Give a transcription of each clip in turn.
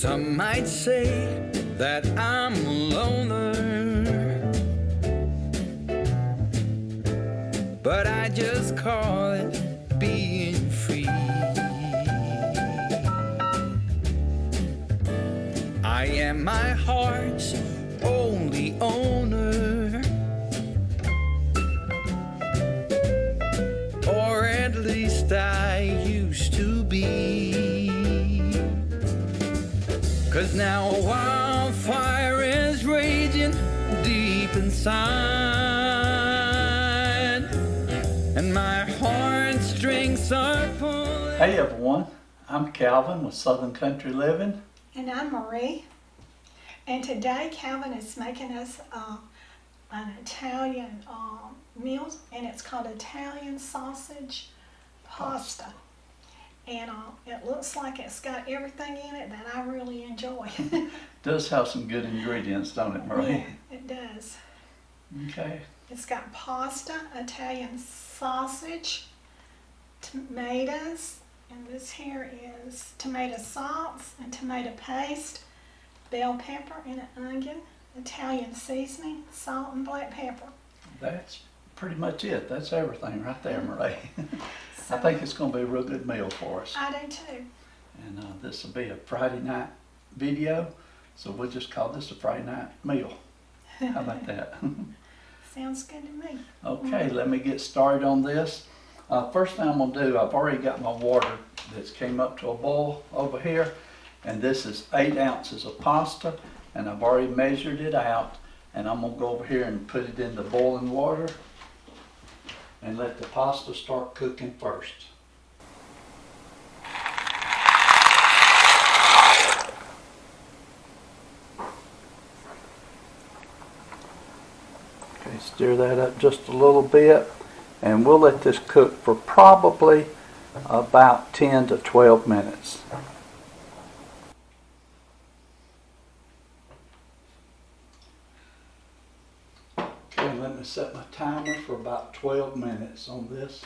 Some might say that I'm a loner, but I just call it being free. I am my heart's only owner, or at least I used to be. 'Cause now a wildfire is raging deep inside, and my heartstrings are pulling. Hey everyone, I'm Calvin with Southern Country Living. And I'm Marie. And today Calvin is making us an Italian meal, and it's called Italian sausage pasta. And it looks like it's got everything in it that I really enjoy. Does have some good ingredients, don't it, Marie? Yeah, it does. Okay. It's got pasta, Italian sausage, tomatoes, and this here is tomato sauce and tomato paste, bell pepper and an onion, Italian seasoning, salt and black pepper. That's pretty much it. That's everything right there, Marie. So, I think it's going to be a real good meal for us. I do too. And this will be a Friday night video, so we'll just call this a Friday night meal. How about that? Sounds good to me. Okay, let me get started on this. First thing I'm going to do, I've already got my water that's came up to a boil over here, and this is 8 ounces of pasta, and I've already measured it out, and I'm going to go over here and put it in the boiling water and let the pasta start cooking first. Okay, stir that up just a little bit, and we'll let this cook for probably about 10 to 12 minutes. Okay, let me set my timer for about 12 minutes on this.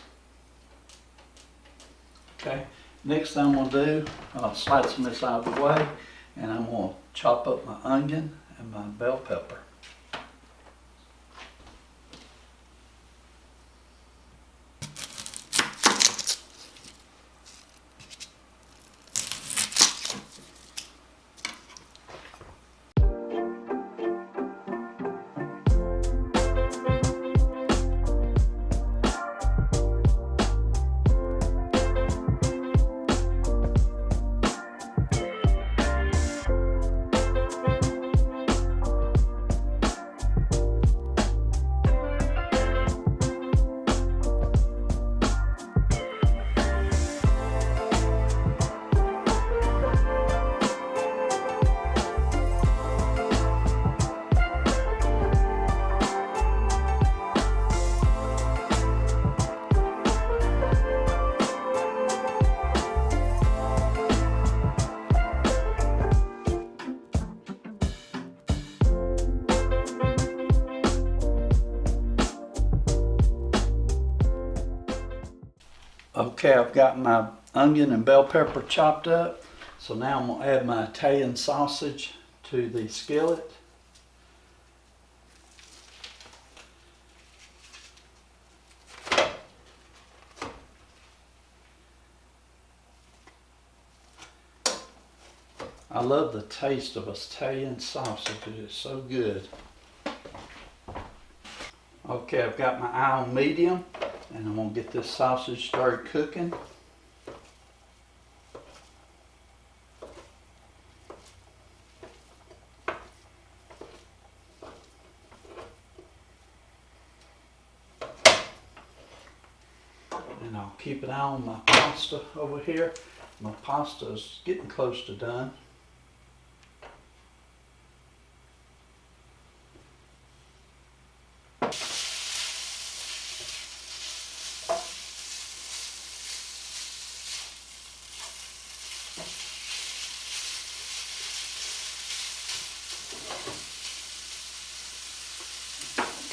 Okay, next thing I'm going to do, I'll slide some of this out of the way, and I'm going to chop up my onion and my bell pepper. Okay, I've got my onion and bell pepper chopped up. So now I'm going to add my Italian sausage to the skillet. I love the taste of Italian sausage. It is so good. Okay, I've got my eye on medium, and I'm going to get this sausage started cooking. And I'll keep an eye on my pasta over here. My pasta is getting close to done.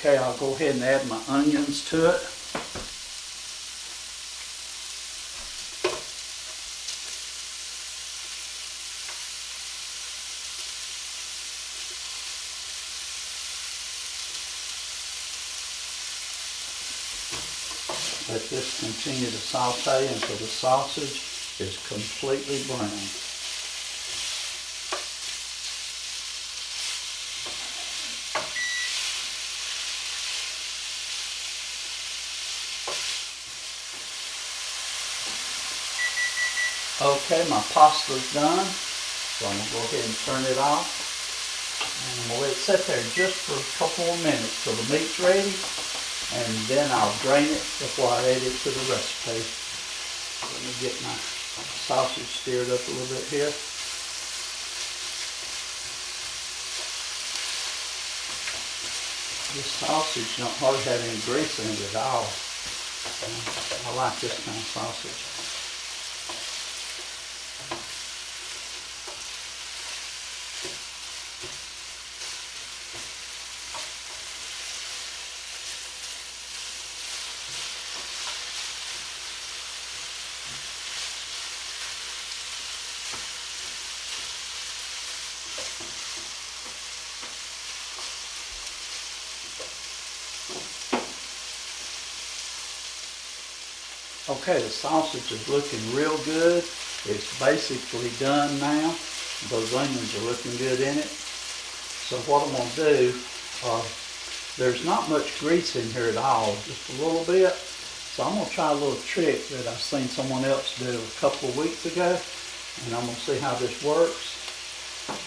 Okay, I'll go ahead and add my onions to it. Let this continue to saute until the sausage is completely brown. Okay, my pasta's done, so I'm going to go ahead and turn it off. And I'm going to let it sit there just for a couple more minutes till the meat's ready, and then I'll drain it before I add it to the recipe. Let me get my sausage stirred up a little bit here. This sausage don't hardly have any grease in it at all. I like this kind of sausage. Okay, the sausage is looking real good. It's basically done now. Those onions are looking good in it. So what I'm going to do, there's not much grease in here at all, just a little bit. So I'm going to try a little trick that I've seen someone else do a couple of weeks ago, and I'm going to see how this works.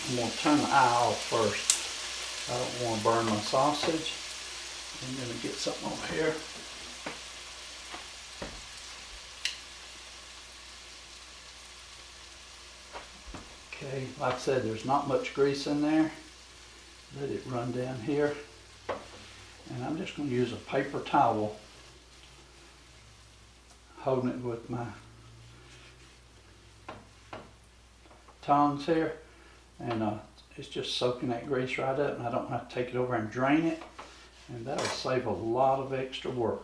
I'm going to turn the eye off first. I don't want to burn my sausage. I'm going to get something over here. Okay, like I said, there's not much grease in there. Let it run down here. And I'm just going to use a paper towel, holding it with my tongs here. And it's just soaking that grease right up, and I don't have to take it over and drain it. And that'll save a lot of extra work.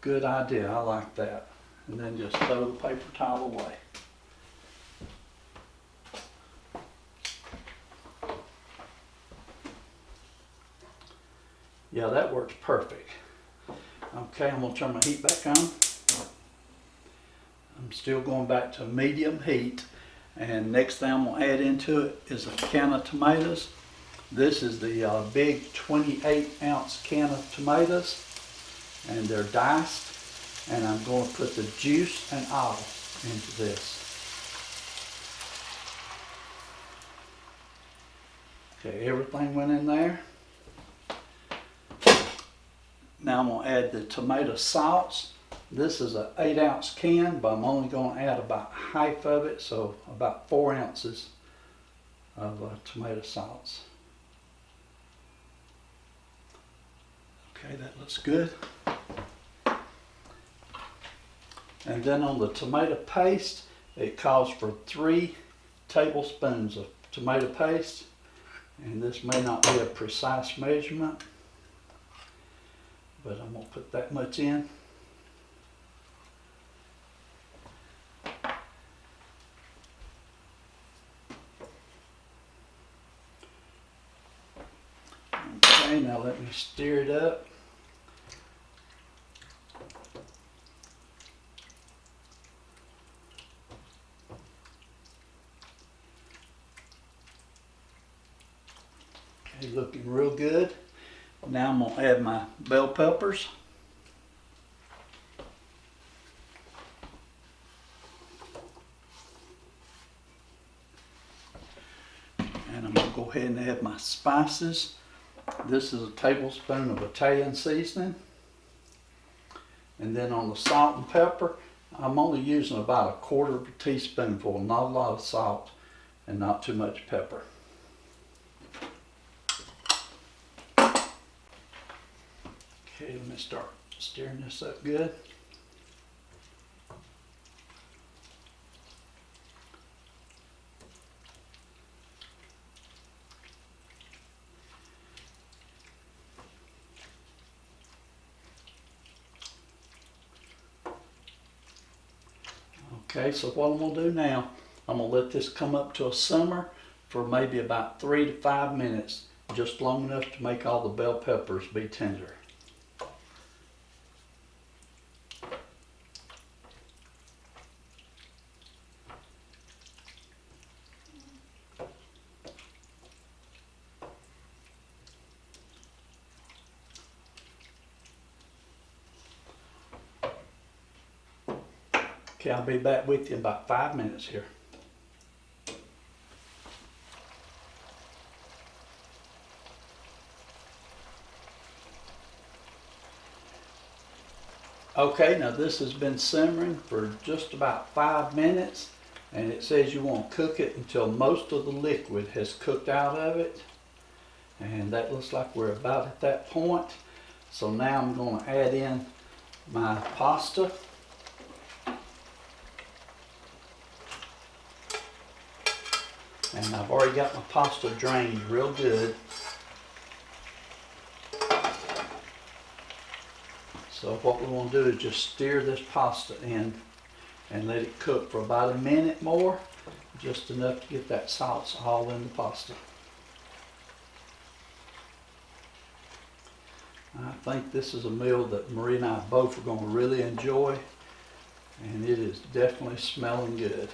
Good idea, I like that. And then just throw the paper towel away. Yeah, that works perfect. Okay, I'm going to turn my heat back on. I'm still going back to medium heat. And next thing I'm going to add into it is a can of tomatoes. This is the big 28-ounce can of tomatoes. And they're diced. And I'm going to put the juice and all into this. Okay, everything went in there. Now I'm going to add the tomato sauce. This is an 8-ounce can, but I'm only going to add about half of it, so about 4 ounces of tomato sauce. Okay, that looks good. And then on the tomato paste, it calls for 3 tablespoons of tomato paste. And this may not be a precise measurement, but I'm going to put that much in. Okay, now let me stir it up. Okay, looking real good. Now I'm going to add my bell peppers. And I'm going to go ahead and add my spices. This is a tablespoon of Italian seasoning. And then on the salt and pepper, I'm only using about 1/4 teaspoonful, not a lot of salt and not too much pepper. Okay, let me start stirring this up good. Okay, so what I'm going to do now, I'm going to let this come up to a simmer for maybe about 3 to 5 minutes, just long enough to make all the bell peppers be tender. Okay, I'll be back with you in about 5 minutes here. Okay, now this has been simmering for just about 5 minutes, and it says you want to cook it until most of the liquid has cooked out of it. And that looks like we're about at that point. So now I'm going to add in my pasta. And I've already got my pasta drained real good. So what we want to do is just stir this pasta in and let it cook for about a minute more, just enough to get that sauce all in the pasta. I think this is a meal that Marie and I both are going to really enjoy, and it is definitely smelling good.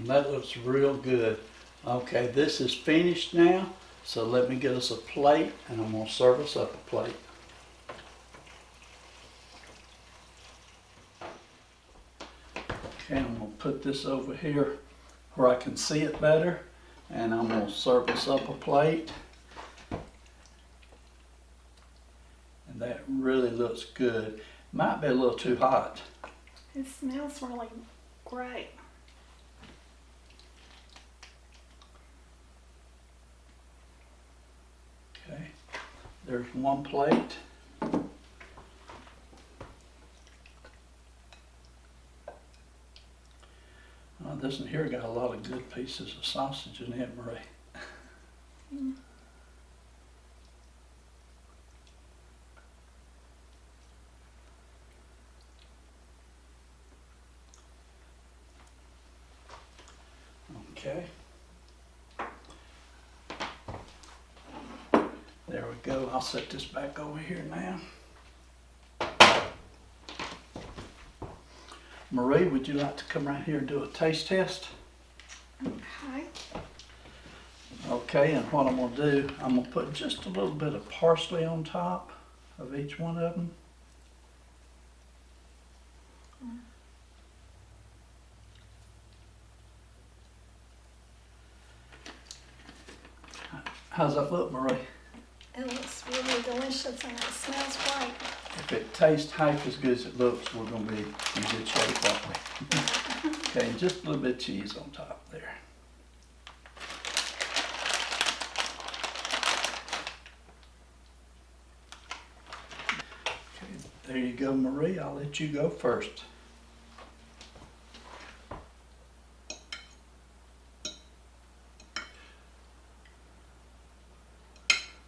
That looks real good. Okay, this is finished now, so let me get us a plate, and I'm going to serve us up a plate. Okay, I'm going to put this over here where I can see it better, and I'm going to serve us up a plate. And that really looks good. Might be a little too hot. It smells really great. Okay, there's one plate. This one here got a lot of good pieces of sausage in it, Marie. Mm. Okay. There we go. I'll set this back over here now. Marie, would you like to come right here and do a taste test? Okay. Okay, and what I'm going to do, I'm going to put just a little bit of parsley on top of each one of them. How's that look, Marie? It looks really delicious and it smells great. If it tastes half as good as it looks, we're going to be in good shape, that way. Okay, and just a little bit of cheese on top there. Okay, there you go, Marie. I'll let you go first.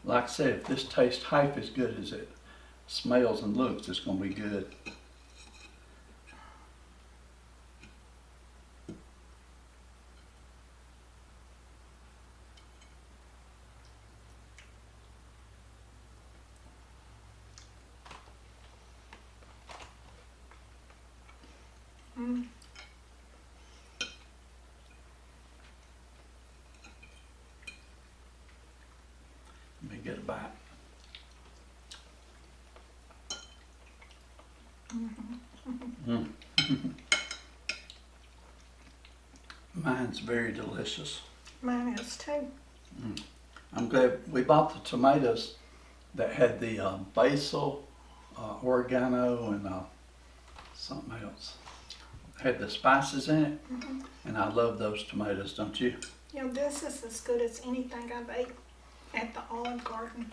Like I said, if this tastes half as good as it smells and looks, it's going to be good. Mm. Let me get a bite. Mm. Mine's very delicious. Mine is too. I'm glad we bought the tomatoes that had the basil, oregano, and something else. Had the spices in it, and I love those tomatoes, don't you? Yeah, this is as good as anything I've ate at the Olive Garden.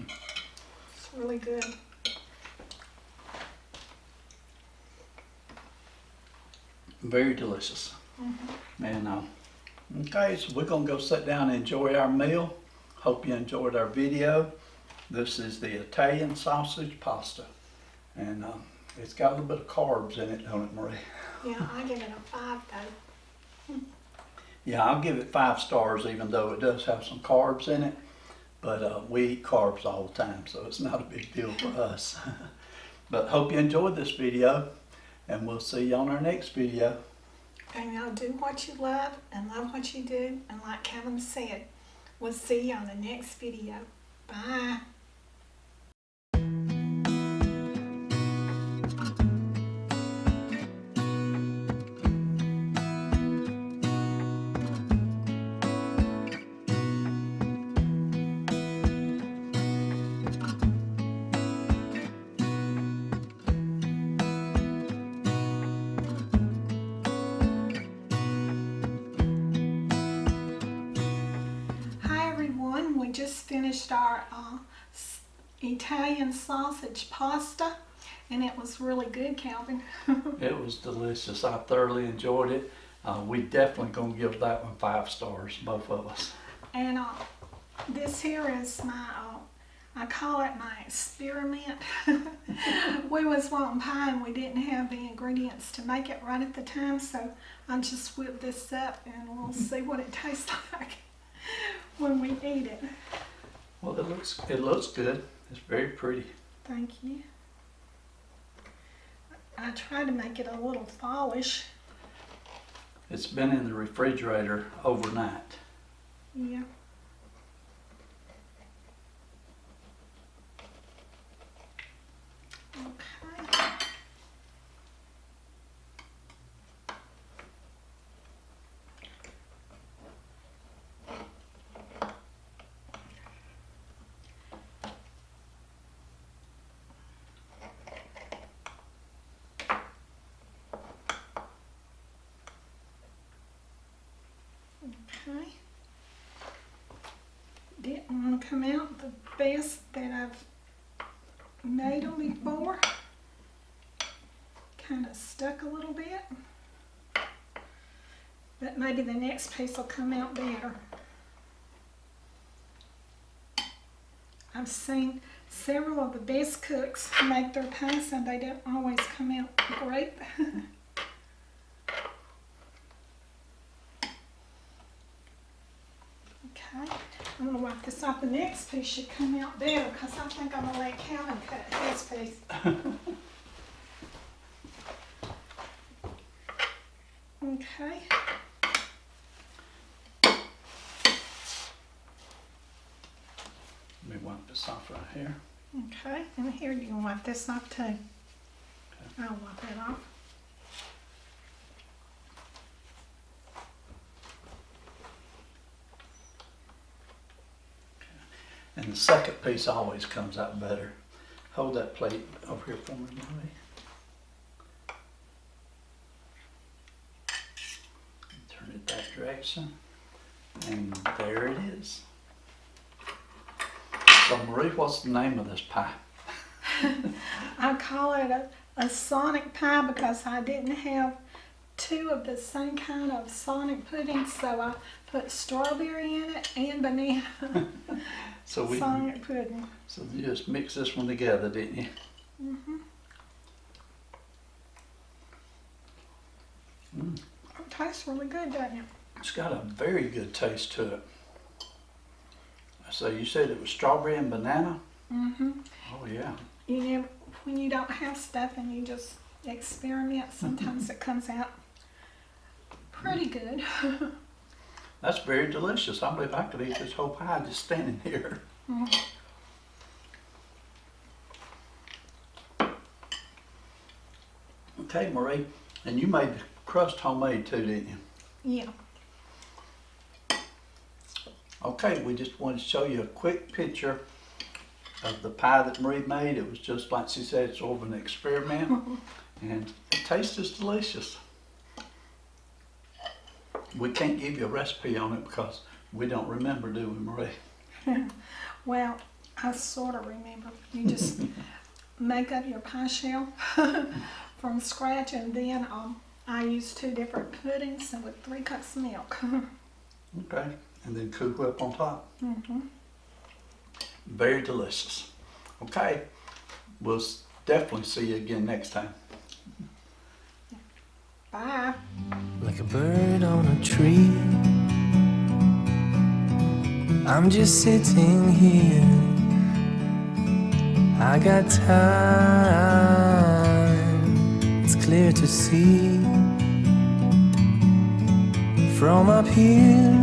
It's really good. Very delicious. And okay, so we're gonna go sit down and enjoy our meal. Hope you enjoyed our video. This is the Italian sausage pasta, and it's got a little bit of carbs in it, don't it, Marie? Yeah, I give it a 5 though. Yeah, I'll give it 5 stars, even though it does have some carbs in it. But we eat carbs all the time, so it's not a big deal for us. But hope you enjoyed this video, and we'll see you on our next video. And y'all do what you love and love what you do. And like Kevin said, we'll see you on the next video. Bye. We just finished our Italian sausage pasta, and it was really good, Calvin. It was delicious. I thoroughly enjoyed it. We definitely gonna give that one 5 stars, both of us. And this here is my, I call it my experiment. We was wanting pie and we didn't have the ingredients to make it right at the time, so I just whipped this up and we'll see what it tastes like when we eat it. Well, it looks good. It's very pretty. Thank you. I try to make it a little fallish. It's been in the refrigerator overnight. Yeah. Okay. Okay. Didn't want to come out the best that I've made them before. Kind of stuck a little bit. But maybe the next piece will come out better. I've seen several of the best cooks make their pies and they don't always come out great. Okay, I'm going to wipe this off. The next piece should come out better because I think I'm going to let Calvin cut his piece. Okay. Let me wipe this off right here. Okay, and here you can wipe this off too. I'll wipe it off. And the second piece always comes out better. Hold that plate over here for me, Marie. Turn it that direction. And there it is. So Marie, what's the name of this pie? I call it a Sonic pie because I didn't have 2 of the same kind of Sonic pudding, so I put strawberry in it and banana. So Sonic pudding. So you just mix this one together, didn't you? Mm-hmm. Mm. It tastes really good, doesn't it? It's got a very good taste to it. So you said it was strawberry and banana? Mm-hmm. Oh yeah. You know, when you don't have stuff and you just experiment, sometimes it comes out pretty good. That's very delicious. I believe I could eat this whole pie just standing here. Mm. Okay, Marie, and you made the crust homemade too, didn't you? Yeah. Okay, we just wanted to show you a quick picture of the pie that Marie made. It was just like she said, sort of an experiment, and the taste is delicious. We can't give you a recipe on it because we don't remember, do we, Marie? Well, I sort of remember. You just make up your pie shell from scratch, and then I use 2 different puddings, so with 3 cups of milk. Okay, and then Cool Whip on top. Mhm. Very delicious. Okay, we'll definitely see you again next time. Bye. Like a bird on a tree, I'm just sitting here. I got time, it's clear to see. From up here